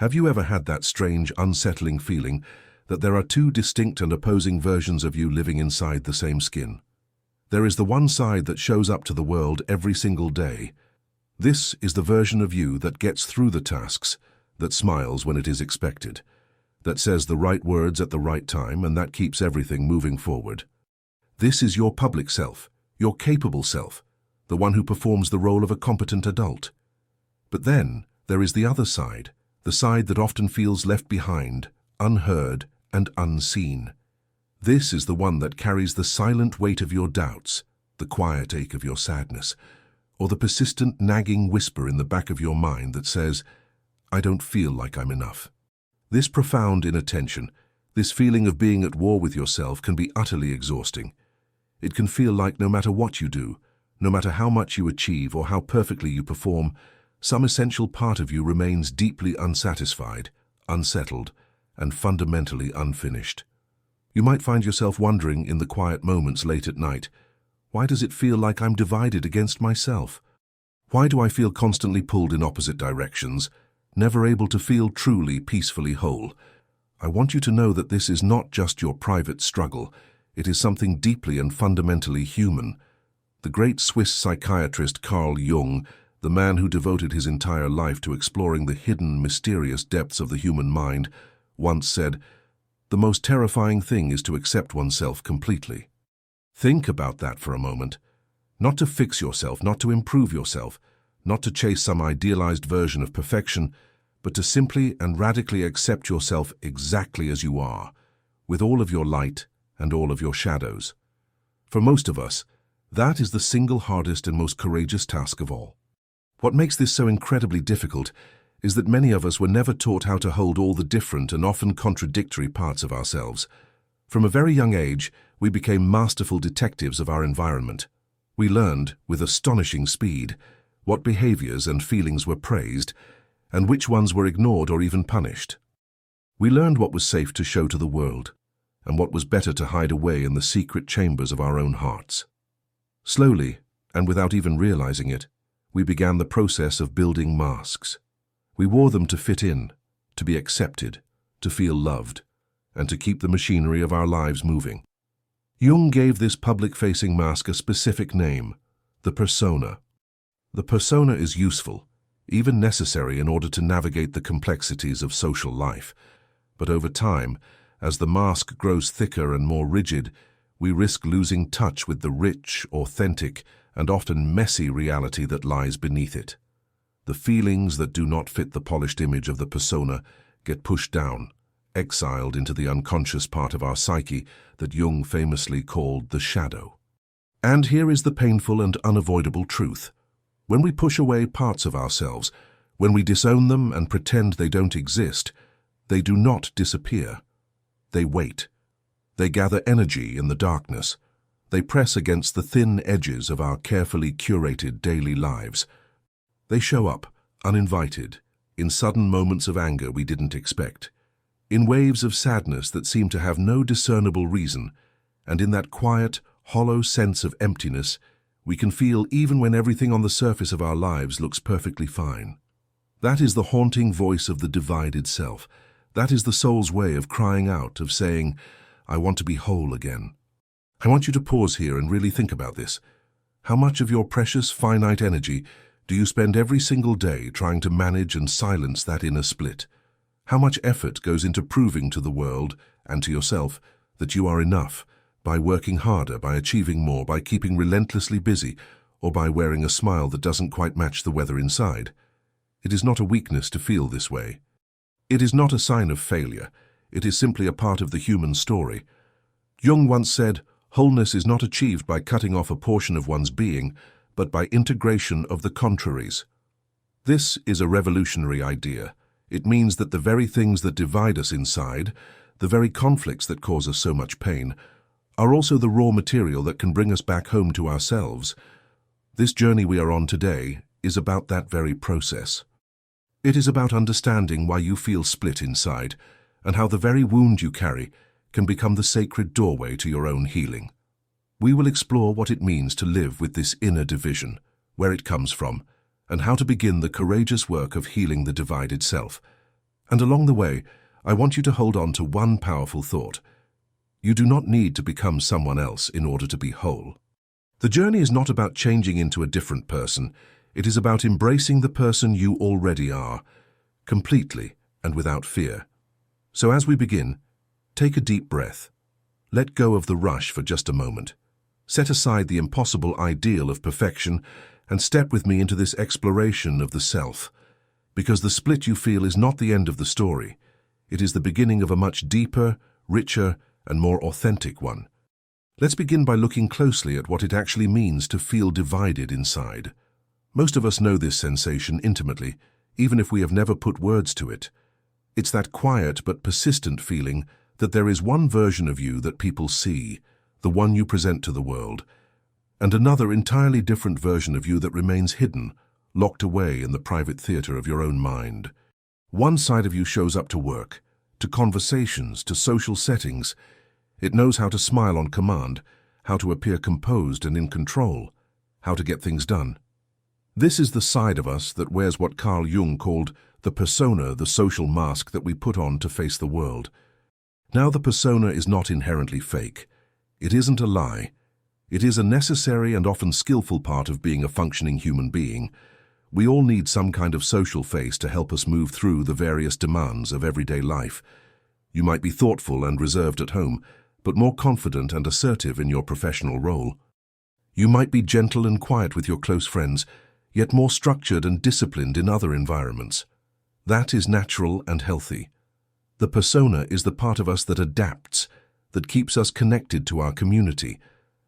Have you ever had that strange, unsettling feeling that there are two distinct and opposing versions of you living inside the same skin? There is the one side that shows up to the world every single day. This is the version of you that gets through the tasks, that smiles when it is expected, that says the right words at the right time, and that keeps everything moving forward. This is your public self, your capable self, the one who performs the role of a competent adult. But then there is the other side, the side that often feels left behind, unheard and unseen. This is the one that carries the silent weight of your doubts, the quiet ache of your sadness, or the persistent nagging whisper in the back of your mind that says, "I don't feel like I'm enough." This profound inattention, this feeling of being at war with yourself, can be utterly exhausting. It can feel like no matter what you do, no matter how much you achieve or how perfectly you perform, some essential part of you remains deeply unsatisfied, unsettled, and fundamentally unfinished. You might find yourself wondering in the quiet moments late at night, why does it feel like I'm divided against myself? Why do I feel constantly pulled in opposite directions, never able to feel truly, peacefully whole? I want you to know that this is not just your private struggle. It is something deeply and fundamentally human. The great Swiss psychiatrist Carl Jung, the man who devoted his entire life to exploring the hidden, mysterious depths of the human mind, once said, "The most terrifying thing is to accept oneself completely." Think about that for a moment. Not to fix yourself, not to improve yourself, not to chase some idealized version of perfection, but to simply and radically accept yourself exactly as you are, with all of your light and all of your shadows. For most of us, that is the single hardest and most courageous task of all. What makes this so incredibly difficult is that many of us were never taught how to hold all the different and often contradictory parts of ourselves. From a very young age, we became masterful detectives of our environment. We learned, with astonishing speed, what behaviors and feelings were praised, and which ones were ignored or even punished. We learned what was safe to show to the world, and what was better to hide away in the secret chambers of our own hearts. Slowly, and without even realizing it, we began the process of building masks. We wore them to fit in, to be accepted, to feel loved, and to keep the machinery of our lives moving. Jung gave this public-facing mask a specific name, the persona. The persona is useful, even necessary in order to navigate the complexities of social life. But over time, as the mask grows thicker and more rigid, we risk losing touch with the rich, authentic, and often messy reality that lies beneath it. The feelings that do not fit the polished image of the persona get pushed down, exiled into the unconscious part of our psyche that Jung famously called the shadow. And here is the painful and unavoidable truth. When we push away parts of ourselves, when we disown them and pretend they don't exist, they do not disappear. They wait. They gather energy in the darkness. They press against the thin edges of our carefully curated daily lives. They show up, uninvited, in sudden moments of anger we didn't expect, in waves of sadness that seem to have no discernible reason, and in that quiet, hollow sense of emptiness we can feel even when everything on the surface of our lives looks perfectly fine. That is the haunting voice of the divided self. That is the soul's way of crying out, of saying, "I want to be whole again." I want you to pause here and really think about this. How much of your precious, finite energy do you spend every single day trying to manage and silence that inner split? How much effort goes into proving to the world and to yourself that you are enough, by working harder, by achieving more, by keeping relentlessly busy, or by wearing a smile that doesn't quite match the weather inside? It is not a weakness to feel this way. It is not a sign of failure. It is simply a part of the human story. Jung once said, "Wholeness is not achieved by cutting off a portion of one's being, but by integration of the contraries." This is a revolutionary idea. It means that the very things that divide us inside, the very conflicts that cause us so much pain, are also the raw material that can bring us back home to ourselves. This journey we are on today is about that very process. It is about understanding why you feel split inside, and how the very wound you carry can become the sacred doorway to your own healing. We will explore what it means to live with this inner division, where it comes from, and how to begin the courageous work of healing the divided self. And along the way, I want you to hold on to one powerful thought. You do not need to become someone else in order to be whole. The journey is not about changing into a different person. It is about embracing the person you already are, completely and without fear. So as we begin, take a deep breath. Let go of the rush for just a moment. Set aside the impossible ideal of perfection and step with me into this exploration of the self. Because the split you feel is not the end of the story. It is the beginning of a much deeper, richer, and more authentic one. Let's begin by looking closely at what it actually means to feel divided inside. Most of us know this sensation intimately, even if we have never put words to it. It's that quiet but persistent feeling that there is one version of you that people see, the one you present to the world, and another entirely different version of you that remains hidden, locked away in the private theater of your own mind. One side of you shows up to work, to conversations, to social settings. It knows how to smile on command, how to appear composed and in control, how to get things done. This is the side of us that wears what Carl Jung called the persona, the social mask that we put on to face the world. Now, the persona is not inherently fake. It isn't a lie. It is a necessary and often skillful part of being a functioning human being. We all need some kind of social face to help us move through the various demands of everyday life. You might be thoughtful and reserved at home, but more confident and assertive in your professional role. You might be gentle and quiet with your close friends, yet more structured and disciplined in other environments. That is natural and healthy. The persona is the part of us that adapts, that keeps us connected to our community,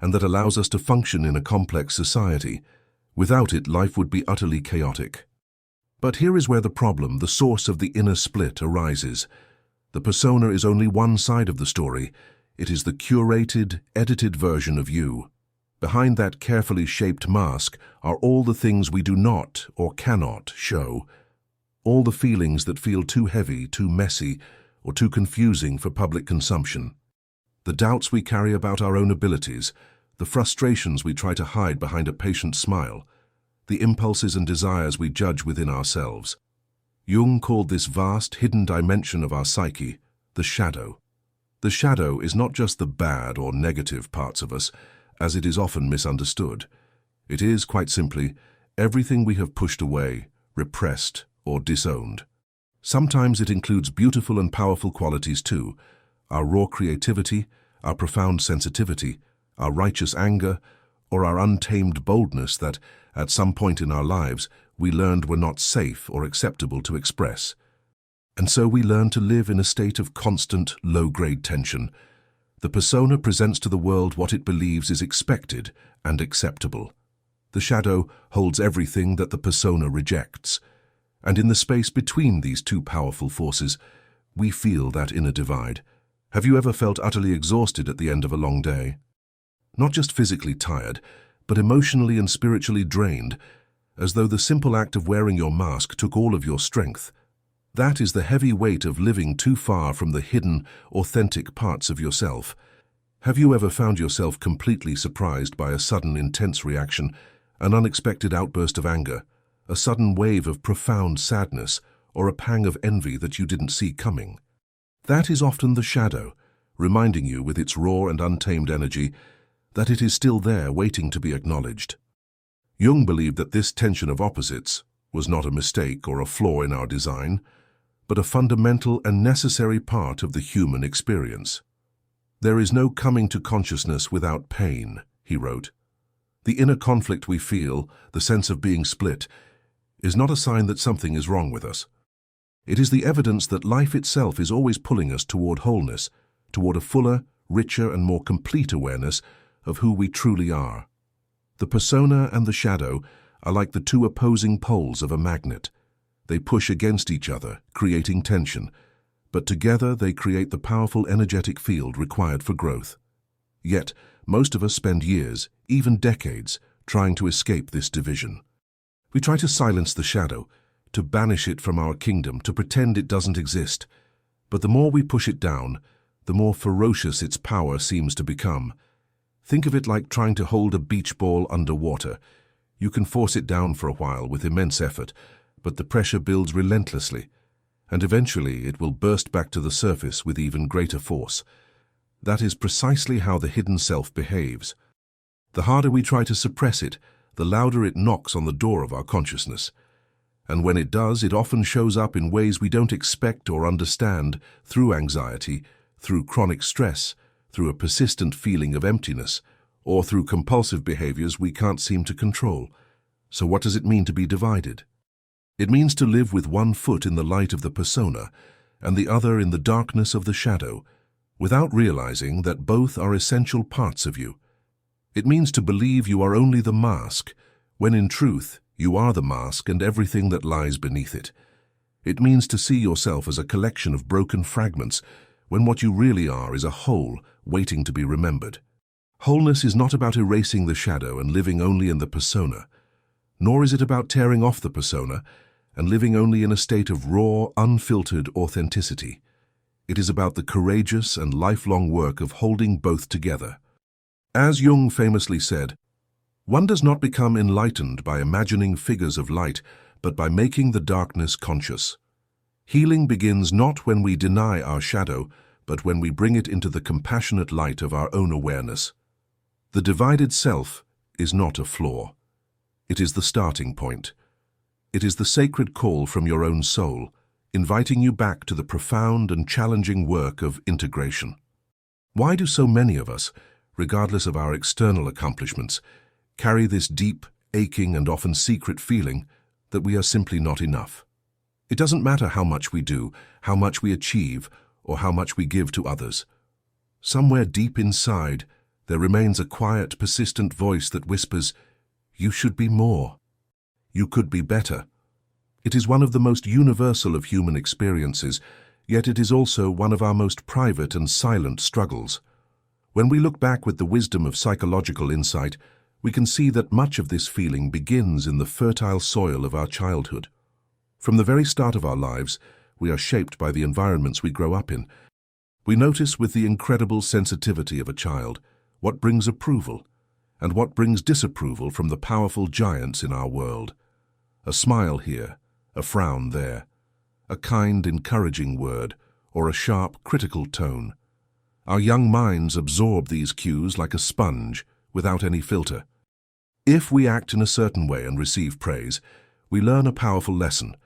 and that allows us to function in a complex society. Without it, life would be utterly chaotic. But here is where the problem, the source of the inner split, arises. The persona is only one side of the story. It is the curated, edited version of you. Behind that carefully shaped mask are all the things we do not or cannot show. All the feelings that feel too heavy, too messy, or too confusing for public consumption. The doubts we carry about our own abilities, the frustrations we try to hide behind a patient smile, the impulses and desires we judge within ourselves. Jung called this vast, hidden dimension of our psyche the shadow. The shadow is not just the bad or negative parts of us, as it is often misunderstood. It is, quite simply, everything we have pushed away, repressed, or disowned. Sometimes it includes beautiful and powerful qualities too, our raw creativity, our profound sensitivity, our righteous anger, or our untamed boldness that, at some point in our lives, we learned were not safe or acceptable to express. And so we learn to live in a state of constant, low-grade tension. The persona presents to the world what it believes is expected and acceptable. The shadow holds everything that the persona rejects. And in the space between these two powerful forces, we feel that inner divide. Have you ever felt utterly exhausted at the end of a long day? Not just physically tired, but emotionally and spiritually drained, as though the simple act of wearing your mask took all of your strength. That is the heavy weight of living too far from the hidden, authentic parts of yourself. Have you ever found yourself completely surprised by a sudden, intense reaction, an unexpected outburst of anger, a sudden wave of profound sadness, or a pang of envy that you didn't see coming? That is often the shadow, reminding you with its raw and untamed energy that it is still there waiting to be acknowledged. Jung believed that this tension of opposites was not a mistake or a flaw in our design, but a fundamental and necessary part of the human experience. There is no coming to consciousness without pain, he wrote. The inner conflict we feel, the sense of being split, is not a sign that something is wrong with us. It is the evidence that life itself is always pulling us toward wholeness, toward a fuller, richer, and more complete awareness of who we truly are. The persona and the shadow are like the two opposing poles of a magnet. They push against each other, creating tension, but together they create the powerful energetic field required for growth. Yet, most of us spend years, even decades, trying to escape this division. We try to silence the shadow, to banish it from our kingdom, to pretend it doesn't exist. But the more we push it down, the more ferocious its power seems to become. Think of it like trying to hold a beach ball underwater. You can force it down for a while with immense effort, but the pressure builds relentlessly. and eventually it will burst back to the surface with even greater force. That is precisely how the hidden self behaves. The harder we try to suppress it, the louder it knocks on the door of our consciousness. And when it does, it often shows up in ways we don't expect or understand, through anxiety, through chronic stress, through a persistent feeling of emptiness, or through compulsive behaviors we can't seem to control. So what does it mean to be divided? It means to live with one foot in the light of the persona and the other in the darkness of the shadow, without realizing that both are essential parts of you. It means to believe you are only the mask, when in truth you are the mask and everything that lies beneath it. It means to see yourself as a collection of broken fragments, when what you really are is a whole waiting to be remembered. Wholeness is not about erasing the shadow and living only in the persona, nor is it about tearing off the persona and living only in a state of raw, unfiltered authenticity. It is about the courageous and lifelong work of holding both together. As Jung famously said, "One does not become enlightened by imagining figures of light, but by making the darkness conscious." Healing begins not when we deny our shadow, but when we bring it into the compassionate light of our own awareness. The divided self is not a flaw. It is the starting point. It is the sacred call from your own soul, inviting you back to the profound and challenging work of integration. Why do so many of us, regardless of our external accomplishments, carry this deep, aching and often secret feeling that we are simply not enough? It doesn't matter how much we do, how much we achieve, or how much we give to others. Somewhere deep inside, there remains a quiet, persistent voice that whispers, "You should be more. You could be better." It is one of the most universal of human experiences, yet it is also one of our most private and silent struggles. When we look back with the wisdom of psychological insight, we can see that much of this feeling begins in the fertile soil of our childhood. From the very start of our lives, we are shaped by the environments we grow up in. We notice with the incredible sensitivity of a child what brings approval and what brings disapproval from the powerful giants in our world. A smile here, a frown there, a kind, encouraging word, or a sharp, critical tone. Our young minds absorb these cues like a sponge, without any filter. If we act in a certain way and receive praise, we learn a powerful lesson.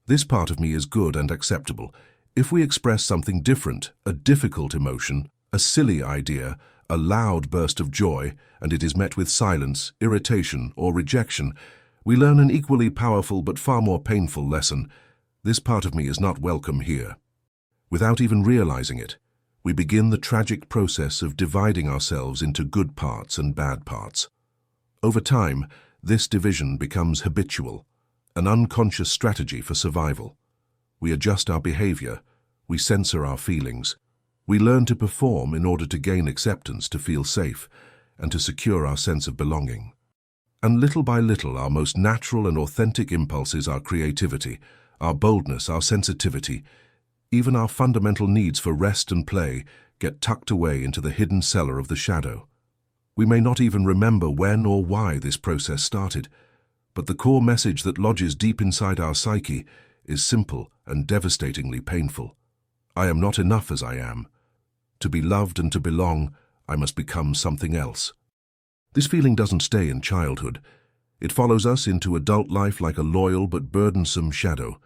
This part of me is good and acceptable. If we express something different, a difficult emotion, a silly idea, a loud burst of joy, and it is met with silence, irritation, or rejection, we learn an equally powerful but far more painful lesson. This part of me is not welcome here. Without even realizing it, we begin the tragic process of dividing ourselves into good parts and bad parts. Over time, this division becomes habitual, an unconscious strategy for survival. We adjust our behavior, we censor our feelings. We learn to perform in order to gain acceptance, to feel safe, and to secure our sense of belonging. And little by little, our most natural and authentic impulses, our creativity, our boldness, our sensitivity, even our fundamental needs for rest and play, get tucked away into the hidden cellar of the shadow. We may not even remember when or why this process started, but the core message that lodges deep inside our psyche is simple and devastatingly painful. I am not enough as I am. To be loved and to belong, I must become something else. This feeling doesn't stay in childhood. It follows us into adult life like a loyal but burdensome shadow.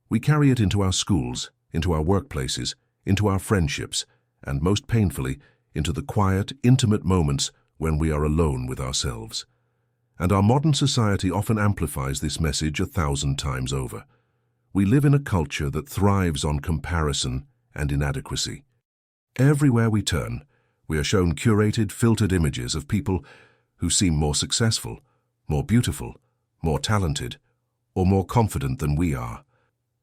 We carry it into our schools, into our workplaces, into our friendships, and most painfully, into the quiet, intimate moments when we are alone with ourselves. And our modern society often amplifies this message 1,000 times over. We live in a culture that thrives on comparison and inadequacy. Everywhere we turn, we are shown curated, filtered images of people who seem more successful, more beautiful, more talented, or more confident than we are.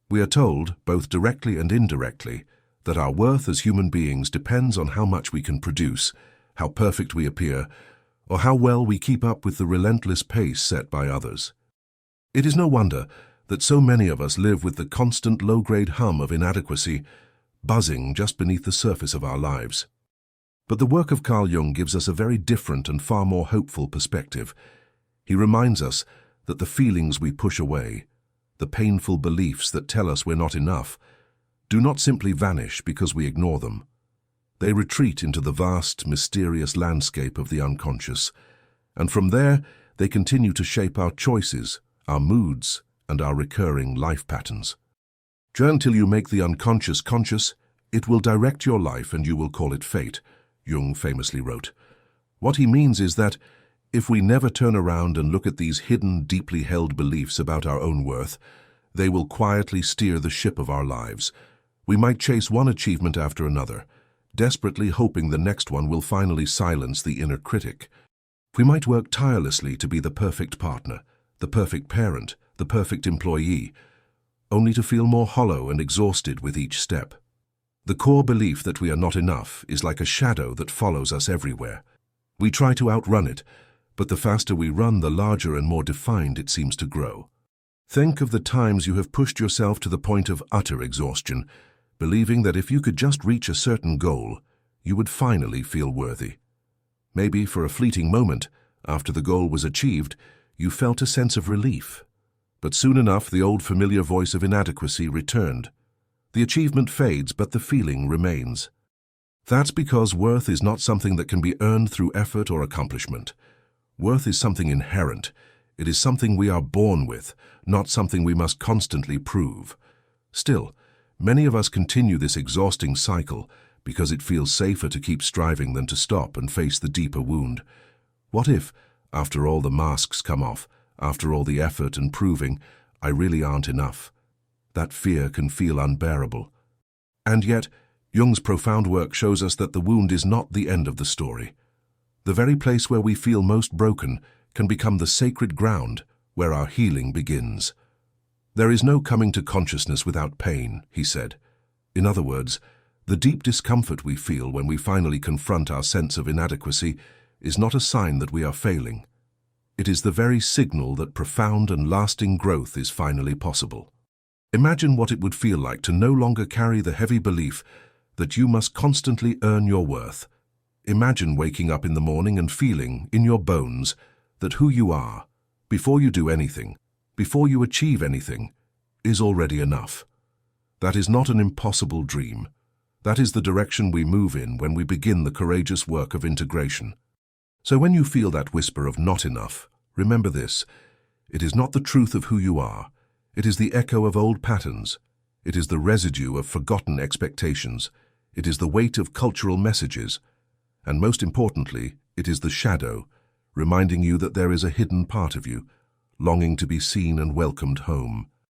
We are told, both directly and indirectly, that our worth as human beings depends on how much we can produce, how perfect we appear, or how well we keep up with the relentless pace set by others. It is no wonder that so many of us live with the constant low-grade hum of inadequacy buzzing just beneath the surface of our lives. But the work of Carl Jung gives us a very different and far more hopeful perspective. He reminds us that the feelings we push away, the painful beliefs that tell us we're not enough, do not simply vanish because we ignore them. They retreat into the vast, mysterious landscape of the unconscious, and from there they continue to shape our choices, our moods, and our recurring life patterns. Until you make the unconscious conscious, it will direct your life and you will call it fate, Jung famously wrote. What he means is that if we never turn around and look at these hidden, deeply held beliefs about our own worth, they will quietly steer the ship of our lives. We might chase one achievement after another, desperately hoping the next one will finally silence the inner critic. We might work tirelessly to be the perfect partner, the perfect parent, the perfect employee, only to feel more hollow and exhausted with each step. The core belief that we are not enough is like a shadow that follows us everywhere. We try to outrun it, but the faster we run, the larger and more defined it seems to grow. Think of the times you have pushed yourself to the point of utter exhaustion, believing that if you could just reach a certain goal, you would finally feel worthy. Maybe for a fleeting moment, after the goal was achieved, you felt a sense of relief. But soon enough, the old familiar voice of inadequacy returned. The achievement fades, but the feeling remains. That's because worth is not something that can be earned through effort or accomplishment. Worth is something inherent. It is something we are born with, not something we must constantly prove. Still, many of us continue this exhausting cycle because it feels safer to keep striving than to stop and face the deeper wound. What if, after all the masks come off, after all the effort and proving, I really aren't enough? That fear can feel unbearable. And yet, Jung's profound work shows us that the wound is not the end of the story. The very place where we feel most broken can become the sacred ground where our healing begins. There is no coming to consciousness without pain, he said. In other words, the deep discomfort we feel when we finally confront our sense of inadequacy is not a sign that we are failing. It is the very signal that profound and lasting growth is finally possible. Imagine what it would feel like to no longer carry the heavy belief that you must constantly earn your worth. Imagine waking up in the morning and feeling, in your bones, that who you are, before you do anything, before you achieve anything, is already enough. That is not an impossible dream. That is the direction we move in when we begin the courageous work of integration. So when you feel that whisper of not enough, remember this: it is not the truth of who you are. It is the echo of old patterns. It is the residue of forgotten expectations. It is the weight of cultural messages. And most importantly, it is the shadow, reminding you that there is a hidden part of you, longing to be seen and welcomed home.